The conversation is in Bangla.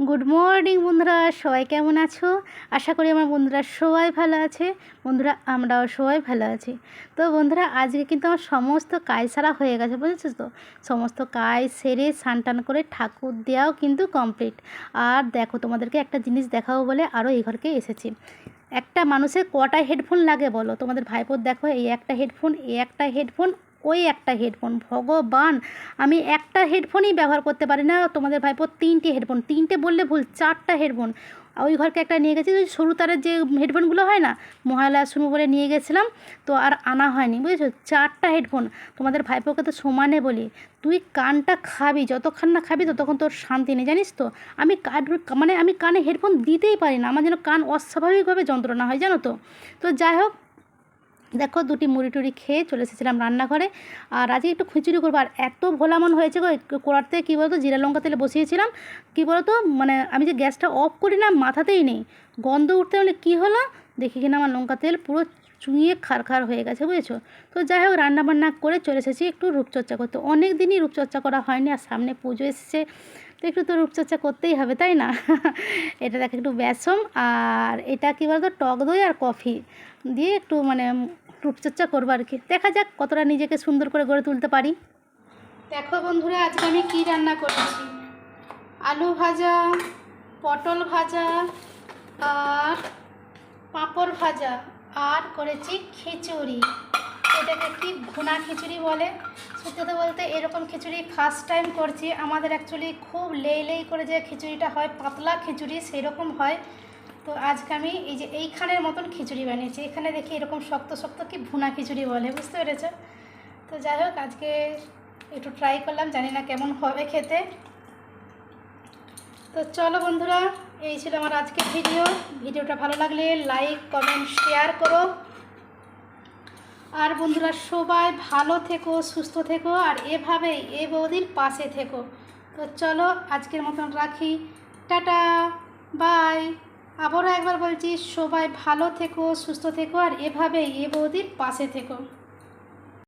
গুড মর্নিং বন্ধুরা, সবাই কেমন আছো? আশা করি আমার বন্ধুরা সবাই ভালো আছে। বন্ধুরা, আমরাও সবাই ভালো আছি। তো বন্ধুরা, আজকে কিন্তু আমার সমস্ত কাজ সারা হয়ে গেছে, বুঝেছো তো? সমস্ত কাজ সেরে স্নান টান করে ঠাকুর দেওয়াও কিন্তু কমপ্লিট। আর দেখো, তোমাদেরকে একটা জিনিস দেখাবো বলে আরও এই ঘরকে এসেছি। একটা মানুষের কটা হেডফোন লাগে বলো? তোমাদের ভাইপোর দেখো, এই একটা হেডফোন, এই একটা হেডফোন, ওই একটা হেডফোন। ভগবান, আমি একটা হেডফোনই ব্যবহার করতে পারি না, তোমাদের ভাইপোর তিনটে হেডফোন। তিনটে বললে ভুল, চারটা হেডফোন। ওই ঘরকে একটা নিয়ে গেছি, ওই সরু তারের যে হেডফোনগুলো হয় না, মহালয়া শুনবো বলে নিয়ে গেছিলাম, তো আর আনা হয়নি, বুঝেছো? চারটা হেডফোন। তোমাদের ভাইপোকে তো সমানে বলি, তুই কানটা খাবি, যতক্ষণ না খাবি ততক্ষণ তোর শান্তি নেই, জানিস তো? আমি কানে হেডফোন দিতেই পারি না, আমার যেন কান অস্বাভাবিকভাবে যন্ত্রণা হয়, জানো তো? তো যাই হোক, দেখো দুটি মুড়ি টুড়ি খেয়ে চলে এসেছিলাম রান্নাঘরে। আর আজকে একটু খিচুড়ি করবো। আর এত ভোলামন হয়েছে গো, কড়াতে কী বলতো, জিরা লঙ্কা তেলে বসিয়েছিলাম, কী বলতো, মানে আমি যে গ্যাসটা অফ করি না, মাথাতেই নেই, গন্ধ উঠতে হলে কী হলো, দেখি কিনা আমার লঙ্কা তেল পুরো চুঁইয়ে খার হয়ে গেছে, বুঝেছো? তো যাই হোক, রান্নাবান্না করে চলে এসেছি একটু রূপচর্চা করতে। অনেক দিনই রূপচর্চা করা হয়নি, আর সামনে পুজো এসেছে, তো একটু তো রূপচর্চা করতেই হবে, তাই না? এটা দেখো একটু বেসম, আর এটা কী বলতো, টক দই আর কফি দিয়ে একটু মানে রূপচর্চা করবো আর কি। দেখা যাক কতটা নিজেকে সুন্দর করে গড়ে তুলতে পারি। দেখো বন্ধুরা, আজকে আমি কি রান্না করেছি। আলু ভাজা, পটল ভাজা, আর পাঁপড় ভাজা, আর করেছি খিচুড়ি। এটাকে কি ভুনা খিচুড়ি বলে। সত্যি কথা বলতে এরকম খিচুড়ি ফার্স্ট টাইম করছি। আমাদের অ্যাকচুয়ালি খুব লেই করে যে খিচুড়িটা হয়, পাতলা খিচুড়ি সেই রকম হয়। তো আজকে আমি এই যে এইখানের মতন খিচুড়ি বানিয়েছি। এখানে দেখি এরকম শক্ত শক্ত কি ভুনা খিচুড়ি বলে, বুঝতে পেরেছ? তো যাই হোক, আজকে একটু ট্রাই করলাম, জানি না কেমন হবে খেতে। তো চলো বন্ধুরা, এই ছিল আমার আজকের ভিডিওটা ভালো লাগলে লাইক কমেন্ট শেয়ার করো। আর বন্ধুরা সবাই ভালো থেকো, সুস্থ থেকো, আর এভাবেই এ বৌদির পাশে থেকো। তো চলো আজকের মতন রাখি, টাটা, বাই। আবারও একবার বলছি, সবাই ভালো থেকো, সুস্থ থেকো, আর এভাবেই এ বৌদির পাশে থেকো।